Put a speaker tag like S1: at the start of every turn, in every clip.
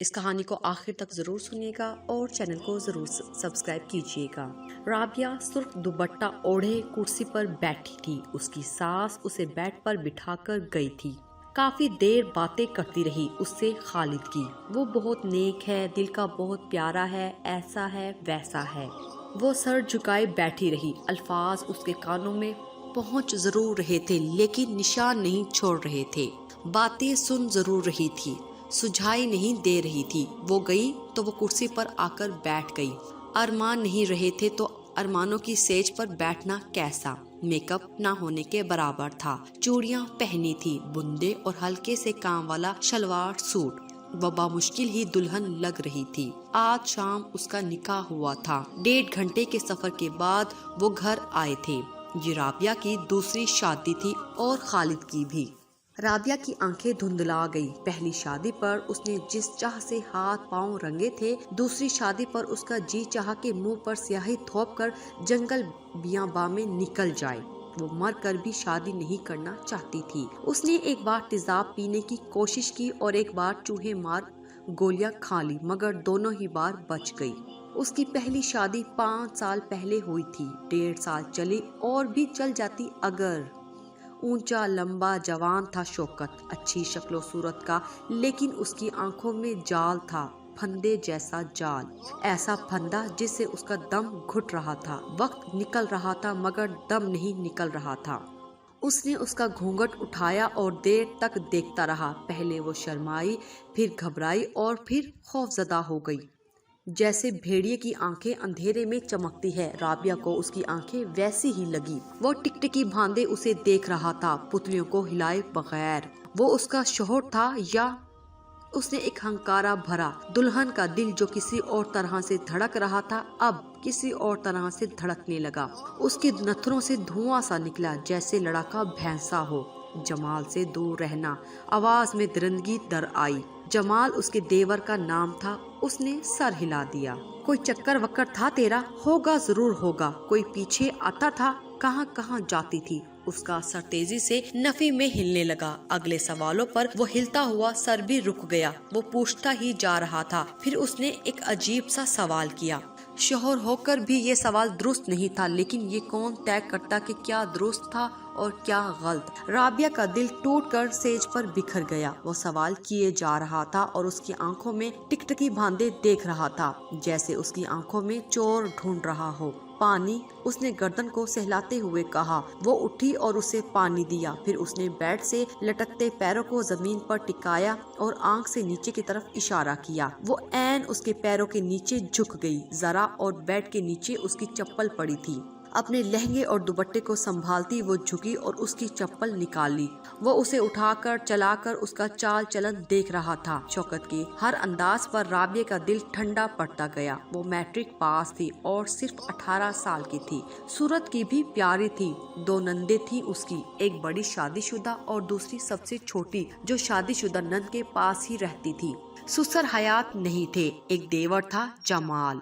S1: اس کہانی کو آخر تک ضرور سنیے گا اور چینل کو ضرور سبسکرائب کیجیے گا۔ رابعہ سرخ دوپٹہ اوڑھے کرسی پر بیٹھی تھی۔ اس کی ساس اسے بیڈ پر بٹھا کر گئی تھی۔ کافی دیر باتیں کرتی رہی اس سے خالد کی۔ وہ بہت نیک ہے، دل کا بہت پیارا ہے، ایسا ہے ویسا ہے۔ وہ سر جھکائے بیٹھی رہی۔ الفاظ اس کے کانوں میں پہنچ ضرور رہے تھے لیکن نشان نہیں چھوڑ رہے تھے۔ باتیں سن ضرور رہی تھی، سجھائی نہیں دے رہی تھی۔ وہ گئی تو وہ کرسی پر آ کر بیٹھ گئی۔ ارمان نہیں رہے تھے تو ارمانوں کی سیج پر بیٹھنا کیسا؟ میک اپ نہ ہونے کے برابر تھا۔ چوڑیاں پہنی تھی، بندے اور ہلکے سے کام والا شلوار سوٹ۔ وہ بامشکل ہی دلہن لگ رہی تھی۔ آج شام اس کا نکاح ہوا تھا۔ 1.5 گھنٹے کے سفر کے بعد وہ گھر آئے تھے۔ یہ رابعہ کی دوسری شادی تھی اور خالد کی بھی۔ رابعہ کی آنکھیں دھندلا گئی۔ پہلی شادی پر اس نے جس چاہ سے ہاتھ پاؤں رنگے تھے، دوسری شادی پر اس کا جی چاہا کہ منہ پر سیاہی تھوپ کر جنگل بیاباں میں نکل جائے۔ وہ مر کر بھی شادی نہیں کرنا چاہتی تھی۔ اس نے ایک بار تیزاب پینے کی کوشش کی اور ایک بار چوہے مار گولیاں کھا لی مگر دونوں ہی بار بچ گئی۔ اس کی پہلی شادی 5 سال پہلے ہوئی تھی۔ 1.5 سال چلی اور بھی چل جاتی اگر۔ اونچا لمبا جوان تھا شوکت، اچھی شکل و صورت کا، لیکن اس کی آنکھوں میں جال تھا، پھندے جیسا جال، ایسا پھندا جس سے اس کا دم گھٹ رہا تھا۔ وقت نکل رہا تھا مگر دم نہیں نکل رہا تھا۔ اس نے اس کا گھونگھٹ اٹھایا اور دیر تک دیکھتا رہا۔ پہلے وہ شرمائی، پھر گھبرائی اور پھر خوفزدہ ہو گئی۔ جیسے بھیڑیے کی آنکھیں اندھیرے میں چمکتی ہے، رابعہ کو اس کی آنکھیں ویسی ہی لگی۔ وہ ٹکٹکی باندھے اسے دیکھ رہا تھا، پتلیوں کو ہلائے بغیر۔ وہ اس کا شوہر تھا یا؟ اس نے ایک ہنکارا بھرا۔ دلہن کا دل جو کسی اور طرح سے دھڑک رہا تھا اب کسی اور طرح سے دھڑکنے لگا۔ اس کے نتھنوں سے دھواں سا نکلا جیسے لڑاکا بھینسا ہو۔ جمال سے دور رہنا، آواز میں درندگی در آئی۔ جمال اس کے دیور کا نام تھا۔ اس نے سر ہلا دیا۔ کوئی چکر وکر تھا تیرا؟ ہوگا ضرور ہوگا۔ کوئی پیچھے آتا تھا؟ کہاں کہاں جاتی تھی؟ اس کا سر تیزی سے نفی میں ہلنے لگا۔ اگلے سوالوں پر وہ ہلتا ہوا سر بھی رک گیا۔ وہ پوچھتا ہی جا رہا تھا۔ پھر اس نے ایک عجیب سا سوال کیا۔ شوہر ہو کر بھی یہ سوال درست نہیں تھا، لیکن یہ کون طے کرتا کہ کیا درست تھا اور کیا غلط؟ رابعہ کا دل ٹوٹ کر سیج پر بکھر گیا۔ وہ سوال کیے جا رہا تھا اور اس کی آنکھوں میں ٹکٹکی باندھے دیکھ رہا تھا، جیسے اس کی آنکھوں میں چور ڈھونڈ رہا ہو۔ پانی؟ اس نے گردن کو سہلاتے ہوئے کہا۔ وہ اٹھی اور اسے پانی دیا۔ پھر اس نے بیڈ سے لٹکتے پیروں کو زمین پر ٹکایا اور آنکھ سے نیچے کی طرف اشارہ کیا۔ وہ عین اس کے پیروں کے نیچے جھک گئی ذرا اور بیڈ کے نیچے اس کی چپل پڑی تھی۔ اپنے لہنگے اور دوپٹے کو سنبھالتی وہ جھکی اور اس کی چپل نکالی۔ وہ اسے اٹھا کر چلا کر اس کا چال چلن دیکھ رہا تھا۔ شوکت کے ہر انداز پر رابعہ کا دل ٹھنڈا پڑتا گیا۔ وہ میٹرک پاس تھی اور صرف 18 سال کی تھی۔ صورت کی بھی پیاری تھی۔ 2 نندیں تھیں اس کی، ایک بڑی شادی شدہ اور دوسری سب سے چھوٹی جو شادی شدہ نند کے پاس ہی رہتی تھی۔ سسر حیات نہیں تھے۔ ایک دیور تھا جمال،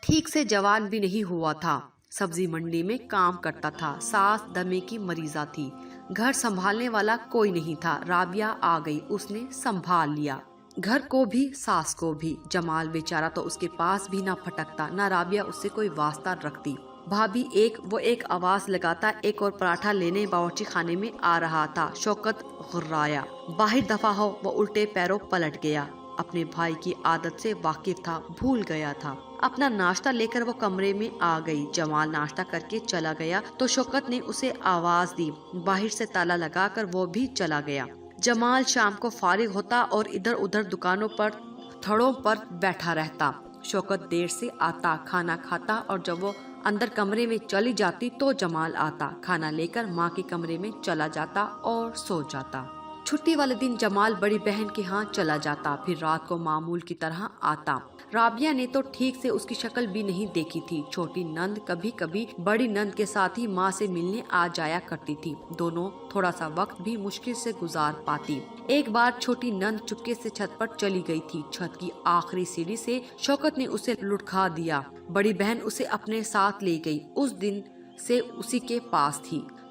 S1: ٹھیک سے جوان بھی نہیں ہوا تھا۔ سبزی منڈی میں کام کرتا تھا۔ ساس دمے کی مریضہ تھی۔ گھر سنبھالنے والا کوئی نہیں تھا۔ رابعہ آ گئی، اس نے سنبھال لیا، گھر کو بھی ساس کو بھی۔ جمال بیچارہ تو اس کے پاس بھی نہ پھٹکتا، نہ رابعہ اس سے کوئی واسطہ رکھتی۔ بھابھی وہ ایک آواز لگاتا ایک اور پراٹھا لینے باورچی خانے میں آ رہا تھا۔ شوکت غرایا، باہر دفعہ ہو۔ وہ الٹے پیروں پلٹ گیا۔ اپنے بھائی کی عادت سے واقف تھا، بھول گیا تھا۔ اپنا ناشتہ لے کر وہ کمرے میں آ گئی۔ جمال ناشتہ کر کے چلا گیا تو شوکت نے اسے آواز دی۔ باہر سے تالا لگا کر وہ بھی چلا گیا۔ جمال شام کو فارغ ہوتا اور ادھر ادھر دکانوں پر تھڑوں پر بیٹھا رہتا۔ شوکت دیر سے آتا، کھانا کھاتا اور جب وہ اندر کمرے میں چلی جاتی تو جمال آتا، کھانا لے کر ماں کے کمرے میں چلا جاتا اور سو جاتا۔ چھٹی والے دن جمال بڑی بہن کے ہاں چلا جاتا، پھر رات کو معمول کی طرح آتا۔ رابعہ نے تو ٹھیک سے اس کی شکل بھی نہیں دیکھی تھی۔ چھوٹی نند کبھی کبھی بڑی نند کے ساتھ ہی ماں سے ملنے آ جایا کرتی تھی۔ دونوں تھوڑا سا وقت بھی مشکل سے گزار پاتی۔ ایک بار چھوٹی نند چپکے سے چھت پر چلی گئی تھی۔ چھت کی آخری سیڑھی سے شوکت نے اسے لٹکا دیا۔ بڑی بہن اسے اپنے ساتھ لے گئی، اس دن سے اسی کے پاس تھی۔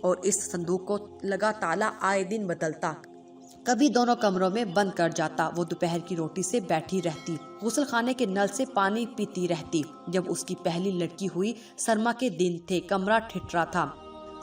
S1: اور اس صندوق کو لگا تالا آئے دن بدلتا، کبھی دونوں کمروں میں بند کر جاتا۔ وہ دوپہر کی روٹی سے بیٹھی رہتی، غسل خانے کے نل سے پانی پیتی رہتی۔ جب اس کی پہلی لڑکی ہوئی، سرما کے دن تھے، کمرہ ٹھٹرا تھا،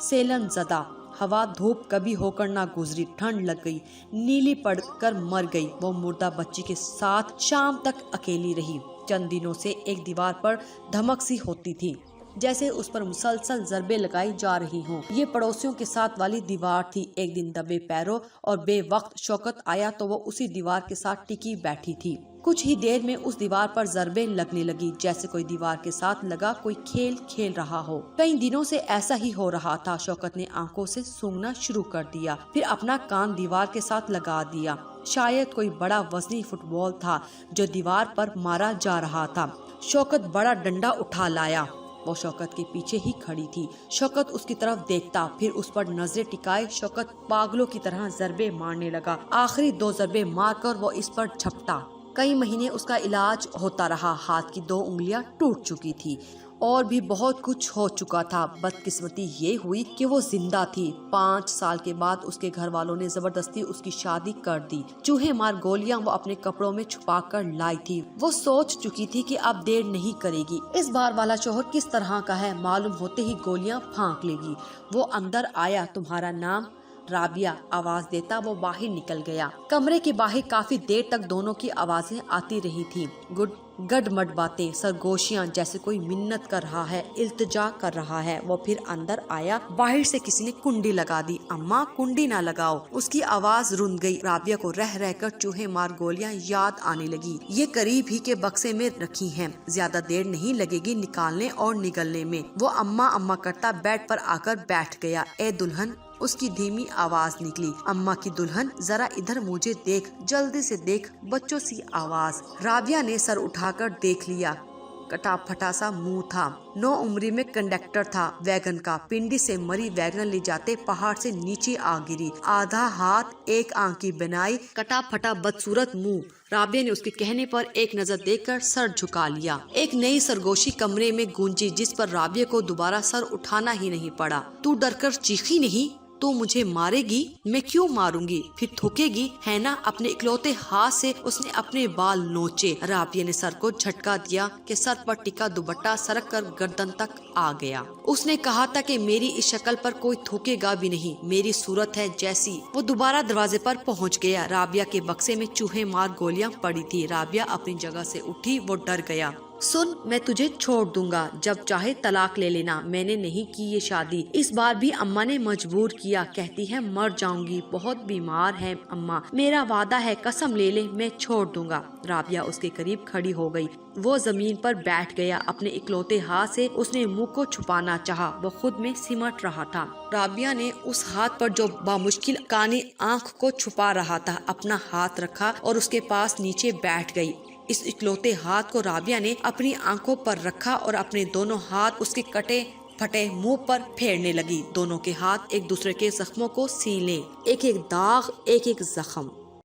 S1: سیلن زدہ ہوا دھوپ کبھی ہو کر نہ گزری، ٹھنڈ لگ گئی، نیلی پڑ کر مر گئی۔ وہ مردہ بچی کے ساتھ شام تک اکیلی رہی۔ چند دنوں سے ایک دیوار پر دھمک سی ہوتی تھی، جیسے اس پر مسلسل ضربیں لگائی جا رہی ہوں۔ یہ پڑوسیوں کے ساتھ والی دیوار تھی۔ ایک دن دبے پیروں اور بے وقت شوکت آیا تو وہ اسی دیوار کے ساتھ ٹکی بیٹھی تھی۔ کچھ ہی دیر میں اس دیوار پر ضربیں لگنے لگی، جیسے کوئی دیوار کے ساتھ لگا کوئی کھیل کھیل رہا ہو۔ کئی دنوں سے ایسا ہی ہو رہا تھا۔ شوکت نے آنکھوں سے سونگنا شروع کر دیا، پھر اپنا کان دیوار کے ساتھ لگا دیا۔ شاید کوئی بڑا وزنی فٹ بال تھا جو دیوار پر مارا جا رہا تھا۔ شوکت بڑا ڈنڈا اٹھا لایا۔ وہ شوکت کے پیچھے ہی کھڑی تھی۔ شوکت اس کی طرف دیکھتا، پھر اس پر نظریں ٹکائے شوکت پاگلوں کی طرح ضربے مارنے لگا۔ آخری 2 ضربے مار کر وہ اس پر جھپٹا۔ کئی مہینے اس کا علاج ہوتا رہا۔ ہاتھ کی 2 انگلیاں ٹوٹ چکی تھی اور بھی بہت کچھ ہو چکا تھا۔ بدقسمتی یہ ہوئی کہ وہ زندہ تھی۔ 5 سال کے بعد اس کے گھر والوں نے زبردستی اس کی شادی کر دی۔ چوہے مار گولیاں وہ اپنے کپڑوں میں چھپا کر لائی تھی۔ وہ سوچ چکی تھی کہ اب دیر نہیں کرے گی۔ اس بار والا شوہر کس طرح کا ہے معلوم ہوتے ہی گولیاں پھانک لے گی۔ وہ اندر آیا۔ تمہارا نام؟ رابعہ آواز دیتا وہ باہر نکل گیا۔ کمرے کے باہر کافی دیر تک دونوں کی آوازیں آتی رہی تھی، گڈ مڈ باتیں، سرگوشیاں، جیسے کوئی منت کر رہا ہے، التجا کر رہا ہے۔ وہ پھر اندر آیا۔ باہر سے کسی نے کنڈی لگا دی۔ اماں کنڈی نہ لگاؤ۔ اس کی آواز رند گئی۔ رابعہ کو رہ رہ کر چوہے مار گولیاں یاد آنے لگی۔ یہ قریب ہی کے بکسے میں رکھی ہیں، زیادہ دیر نہیں لگے گی نکالنے اور نگلنے میں۔ وہ اماں کرتا بیڈ پر آ کر بیٹھ گیا۔ اے دلہن، اس کی دھیمی آواز نکلی۔ اماں کی دلہن، ذرا ادھر مجھے دیکھ، جلدی سے دیکھ، بچوں سی آواز۔ رابعہ نے سر اٹھا کر دیکھ لیا۔ کٹا پھٹا سا منہ تھا۔ 9 عمری میں کنڈکٹر تھا ویگن کا۔ پنڈی سے مری ویگن لے جاتے پہاڑ سے نیچے آ گری۔ آدھا ہاتھ، 1 آنکھ کی بنائی، کٹا پھٹا بدصورت منہ۔ رابعہ نے اس کے کہنے پر ایک نظر دیکھ کر سر جھکا لیا۔ ایک نئی سرگوشی کمرے میں گونجی، جس پر رابعہ کو دوبارہ سر اٹھانا ہی نہیں پڑا۔ تو ڈر کر چیخی نہیں؟ تو مجھے مارے گی؟ میں کیوں ماروں گی؟ پھر تھوکے گی ہے نا؟ اپنے اکلوتے ہاتھ سے اس نے اپنے بال نوچے۔ رابعہ نے سر کو جھٹکا دیا کہ سر پر ٹکا دوپٹہ سرک کر گردن تک آ گیا۔ اس نے کہا تھا کہ میری اس شکل پر کوئی تھوکے گا بھی نہیں، میری صورت ہے جیسی۔ وہ دوبارہ دروازے پر پہنچ گیا۔ رابعہ کے بکسے میں چوہے مار گولیاں پڑی تھی۔ رابعہ اپنی جگہ سے اٹھی۔ وہ ڈر گیا۔ سن، میں تجھے چھوڑ دوں گا، جب چاہے طلاق لے لینا، میں نے نہیں کی یہ شادی۔ اس بار بھی اماں نے مجبور کیا، کہتی ہے مر جاؤں گی، بہت بیمار ہے اماں، میرا وعدہ ہے، قسم لے لے، میں چھوڑ دوں گا۔ رابعہ اس کے قریب کھڑی ہو گئی۔ وہ زمین پر بیٹھ گیا۔ اپنے اکلوتے ہاتھ سے اس نے منہ کو چھپانا چاہا، وہ خود میں سمٹ رہا تھا۔ رابعہ نے اس ہاتھ پر جو بامشکل کانی آنکھ کو چھپا رہا تھا اپنا ہاتھ رکھا اور اس کے پاس نیچے بیٹھ گئی۔ اس اکلوتے ہاتھ کو رابعہ نے اپنی آنکھوں پر رکھا اور اپنے دونوں ہاتھ اس کے کٹے پھٹے منہ پر پھیرنے لگی۔ دونوں کے ہاتھ ایک دوسرے کے زخموں کو سی لیں، ایک ایک داغ، ایک ایک زخم۔